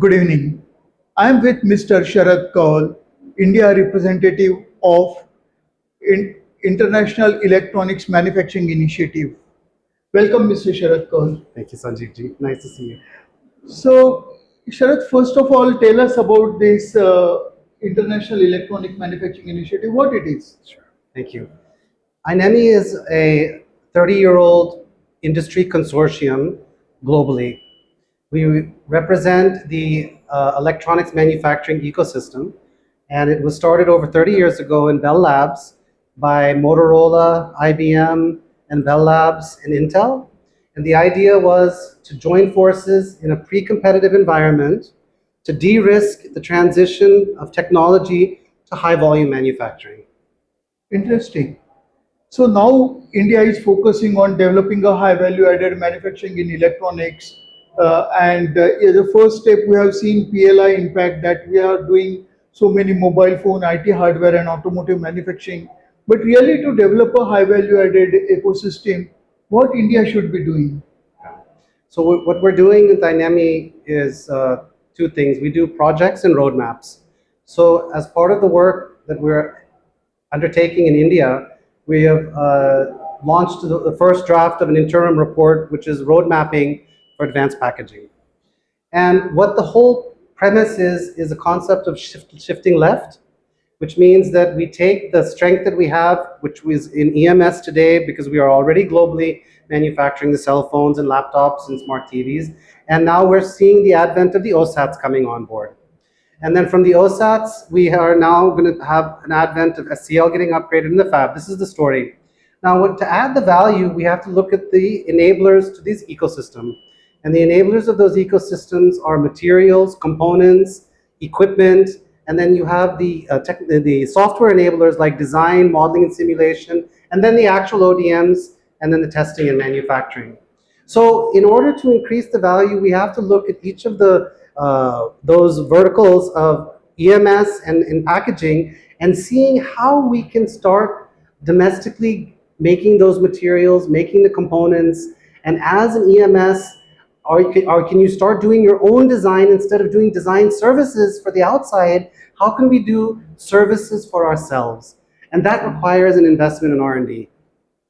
Good evening. I am with Mr. Sharat Kaul, India representative of International Electronics Manufacturing Initiative. Welcome, Mr. Sharat Kaul. Thank you, Sanjeev ji. Nice to see you. So, Sharat, first of all, tell us about this International Electronic Manufacturing Initiative, what it is. Sure. Thank you. INEMI is a 30-year-old industry consortium globally. We represent the electronics manufacturing ecosystem, and it was started over 30 years ago in Bell Labs by Motorola, IBM, and Bell Labs and Intel. And the idea was to join forces in a pre-competitive environment to de-risk the transition of technology to high-volume manufacturing. Interesting. So now India is focusing on developing a high value added manufacturing in electronics. As a first step, we have seen PLI impact that we are doing so many mobile phone, IT hardware, and automotive manufacturing. But really, to develop a high value added ecosystem, what India should be doing? So what we're doing with INEMI is two things. We do projects and roadmaps. So as part of the work that we're undertaking in India, we have launched the first draft of an interim report, which is road mapping for advanced packaging. And what the whole premise is a concept of shifting left, which means that we take the strength that we have, which was in EMS today, because we are already globally manufacturing the cell phones and laptops and smart TVs, and now we're seeing the advent of the OSATs coming on board. And then from the OSATs, we are now going to have an advent of SCL getting upgraded in the fab. This is the story. Now, to add the value, we have to look at the enablers to this ecosystem. And the enablers of those ecosystems are materials, components, equipment, and then you have the software enablers like design, modeling, and simulation, and then the actual ODMs, and then the testing and manufacturing. So in order to increase the value, we have to look at each of those verticals of EMS and in packaging and seeing how we can start domestically making those materials, making the components, and as an EMS, can you start doing your own design instead of doing design services for the outside? How can we do services for ourselves? And that requires an investment in R&D.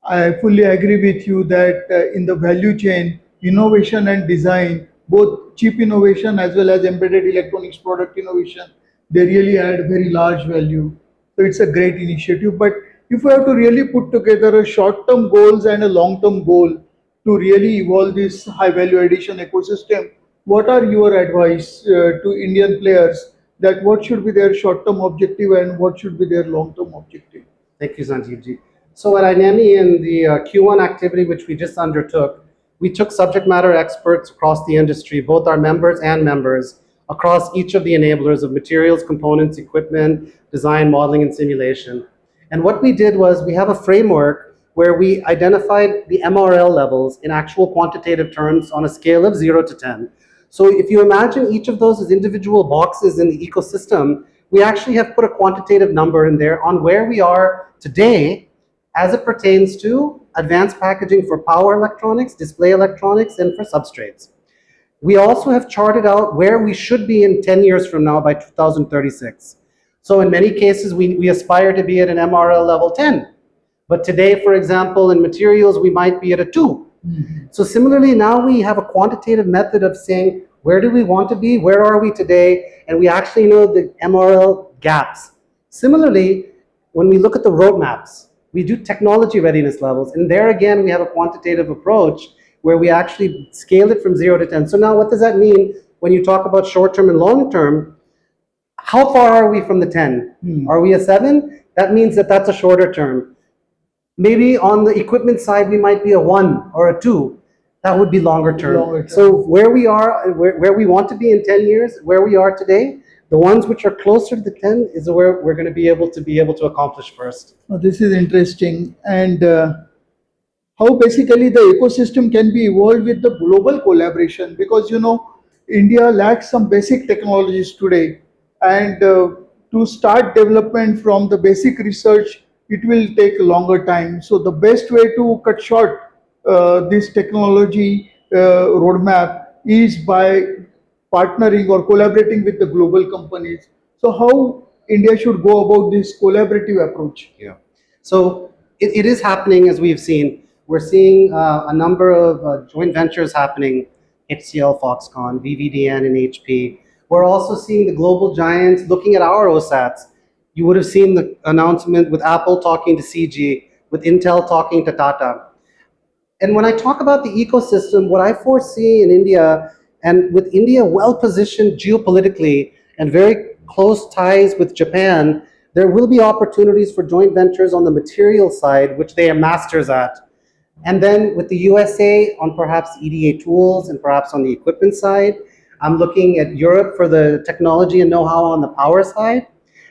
I fully agree with you that in the value chain, innovation and design, both chip innovation as well as embedded electronics product innovation, they really add very large value. So it's a great initiative. But if we have to really put together a short-term goals and a long-term goal to really evolve this high value addition ecosystem, what are your advice to Indian players that what should be their short-term objective and what should be their long-term objective? Thank you, Sanjeev ji. So at INEMI in the Q1 activity, which we just undertook, we took subject matter experts across the industry, both our members and members, across each of the enablers of materials, components, equipment, design, modeling, and simulation. And what we did was we have a framework where we identified the MRL levels in actual quantitative terms on a scale of 0 to 10. So if you imagine each of those as individual boxes in the ecosystem, we actually have put a quantitative number in there on where we are today as it pertains to advanced packaging for power electronics, display electronics, and for substrates. We also have charted out where we should be in 10 years from now by 2036. So in many cases, we aspire to be at an MRL level 10. But today, for example, in materials, we might be at a 2. Mm-hmm. So similarly, now we have a quantitative method of saying, where do we want to be? Where are we today? And we actually know the MRL gaps. Similarly, when we look at the roadmaps, we do technology readiness levels. And there again, we have a quantitative approach where we actually scale it from 0 to 10. So now what does that mean when you talk about short-term and long-term? How far are we from the 10? Are we a 7? That means that that's a shorter term. Maybe on the equipment side, we might be a 1 or a 2. That would be longer term. So where we are, where we want to be in 10 years, where we are today, the ones which are closer to the 10 is where we're going to be able to accomplish first. Oh, this is interesting. And how basically the ecosystem can be evolved with the global collaboration, because India lacks some basic technologies today, and to start development from the basic research, it will take a longer time. So the best way to cut short this technology roadmap is by partnering or collaborating with the global companies. So how India should go about this collaborative approach? Yeah. So it is happening as we've seen. We're seeing a number of joint ventures happening, HCL, Foxconn, VVDN, and HP. We're also seeing the global giants looking at our OSATs. You would have seen the announcement with Apple talking to CG, with Intel talking to Tata. And when I talk about the ecosystem, what I foresee in India, and with India well positioned geopolitically and very close ties with Japan, there will be opportunities for joint ventures on the material side, which they are masters at. And then with the USA on perhaps EDA tools and perhaps on the equipment side. I'm looking at Europe for the technology and know-how on the power side.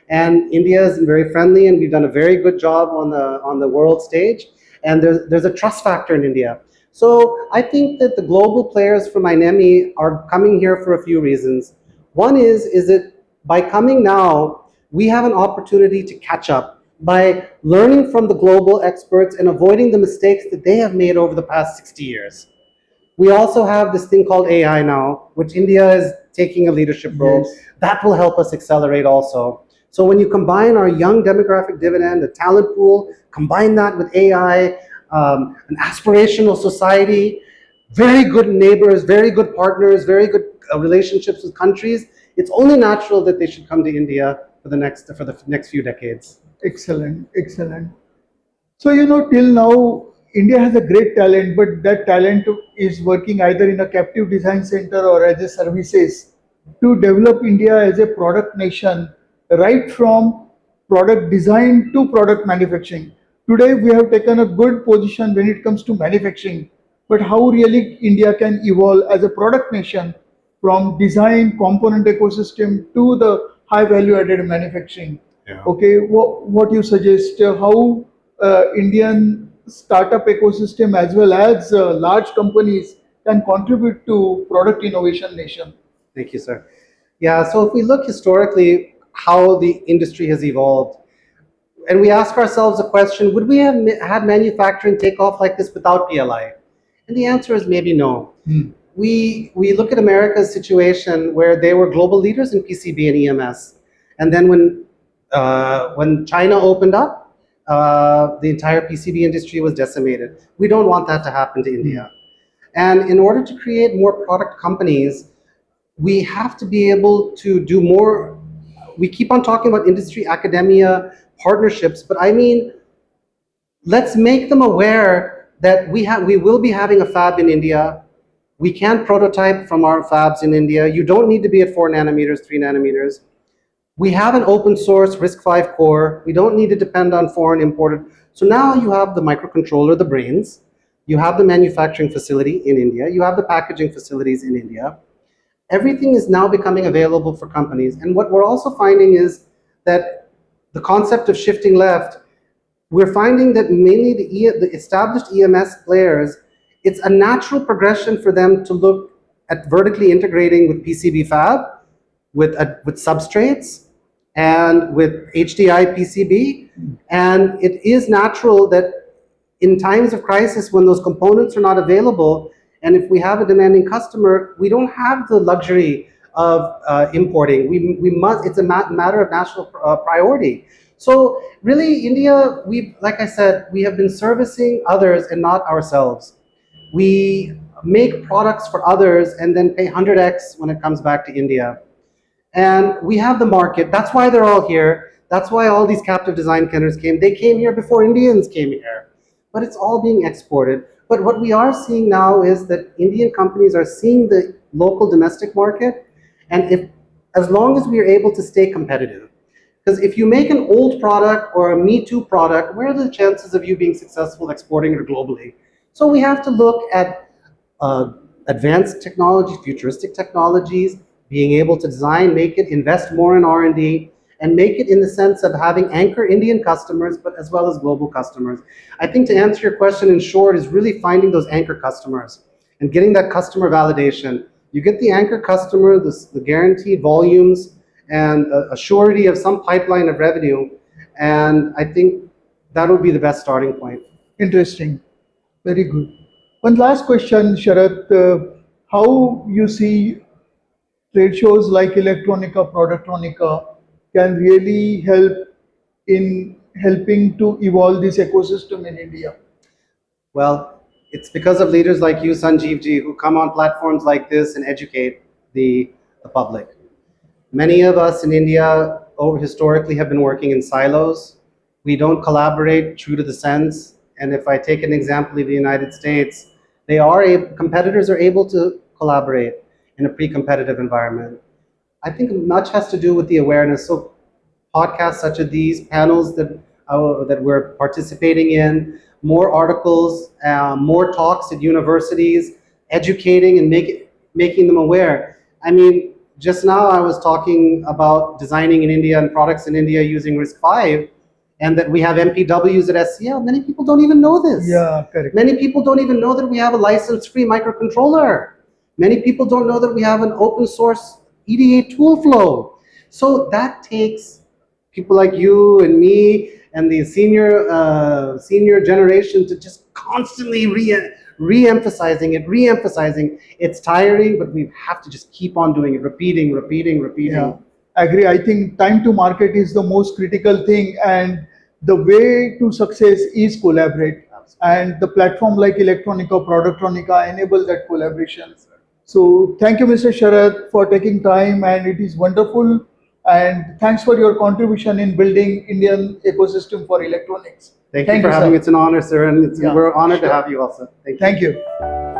And India is very friendly, and we've done a very good job on the world stage. And there's a trust factor in India. So I think that the global players from INEMI are coming here for a few reasons. One is that by coming now, we have an opportunity to catch up by learning from the global experts and avoiding the mistakes that they have made over the past 60 years. We also have this thing called AI now, which India is taking a leadership role. Yes. That will help us accelerate also. So when you combine our young demographic dividend, the talent pool, combine that with AI, an aspirational society, very good neighbors, very good partners, very good relationships with countries, it's only natural that they should come to India for the next few decades. Excellent, excellent. So, till now, India has a great talent, but that talent is working either in a captive design center or as a services to develop India as a product nation, right from product design to product manufacturing. Today, we have taken a good position when it comes to manufacturing, but how really India can evolve as a product nation from design component ecosystem to the high value added manufacturing. Yeah. Okay, what you suggest, how Indian startup ecosystem as well as large companies can contribute to product innovation nation? Thank you, sir. Yeah, so if we look historically how the industry has evolved, and we ask ourselves a question, would we have had manufacturing take off like this without PLI? And the answer is maybe no. We look at America's situation where they were global leaders in PCB and EMS. And then when China opened up, the entire PCB industry was decimated. We don't want that to happen to India. And in order to create more product companies, we have to be able to do more. We keep on talking about industry, academia, partnerships, but I mean, let's make them aware that we will be having a fab in India. We can prototype from our fabs in India. You don't need to be at 4 nanometers, 3 nanometers. We have an open source RISC-V core. We don't need to depend on foreign imported. So now you have the microcontroller, the brains. You have the manufacturing facility in India. You have the packaging facilities in India. Everything is now becoming available for companies. And what we're also finding is that the concept of shifting left, we're finding that mainly the established EMS players, it's a natural progression for them to look at vertically integrating with PCB fab, with substrates, and with HDI PCB. And it is natural that in times of crisis, when those components are not available, and if we have a demanding customer, we don't have the luxury of importing. We must. It's a matter of national priority. So really, India, like I said, we have been servicing others and not ourselves. We make products for others and then pay 100x when it comes back to India. And we have the market. That's why they're all here. That's why all these captive design centers came. They came here before Indians came here. But it's all being exported. But what we are seeing now is that Indian companies are seeing the local domestic market, and as long as we are able to stay competitive. Because if you make an old product or a Me Too product, where are the chances of you being successful exporting it globally? So we have to look at advanced technology, futuristic technologies, being able to design, make it, invest more in R&D, and make it in the sense of having anchor Indian customers, but as well as global customers. I think to answer your question in short is really finding those anchor customers and getting that customer validation. You get the anchor customer, the guaranteed volumes, and a surety of some pipeline of revenue, and I think that would be the best starting point. Interesting. Very good. One last question, Sharat. How you see trade shows like Electronica, Productronica can really help in helping to evolve this ecosystem in India. Well, it's because of leaders like you, Sanjeev ji, who come on platforms like this and educate the public. Many of us in India historically have been working in silos. We don't collaborate true to the sense. And if I take an example of the United States, competitors are able to collaborate in a pre-competitive environment. I think much has to do with the awareness. So podcasts such as these, panels that we're participating in, more articles, more talks at universities, educating and making them aware. I mean, just now I was talking about designing in India and products in India using RISC-V, and that we have MPWs at SCL. Many people don't even know this. Yeah, correct. Many people don't even know that we have a license-free microcontroller. Many people don't know that we have an open source EDA tool flow. So that takes people like you and me and the senior generation to just constantly re-emphasizing it. It's tiring, but we have to just keep on doing it, repeating. Yeah, agree. I think time to market is the most critical thing, and the way to success is collaborate. And the platform like Electronica, Productronica enable that collaboration. So thank you, Mr. Sharat, for taking time, and it is wonderful. And thanks for your contribution in building Indian ecosystem for electronics. Thank you for having me. sir. It's an honor, sir, and Yeah, we're honored to sure. have you also. Thank you. Thank you.